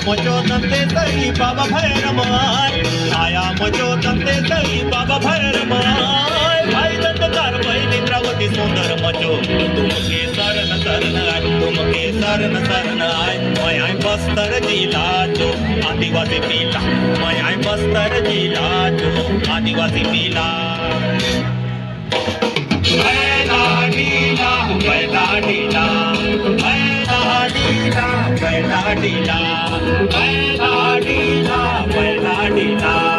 मुझो तंते तई बाबा भैरमाय आया मुझो तंते तई बाबा भैरमाय भाई दंडकार भाई नेत्रावती सुंदर मचो तुमके शरण शरण आय तुमके शरण शरण आय मैं बस्तर जिला जो आदिवासी पीला मैं बस्तर जिला जो आदिवासी पीला बैला ढीला बैला ढीला बैला ढीला बैला ढीला बैला ढीला बैला ढीला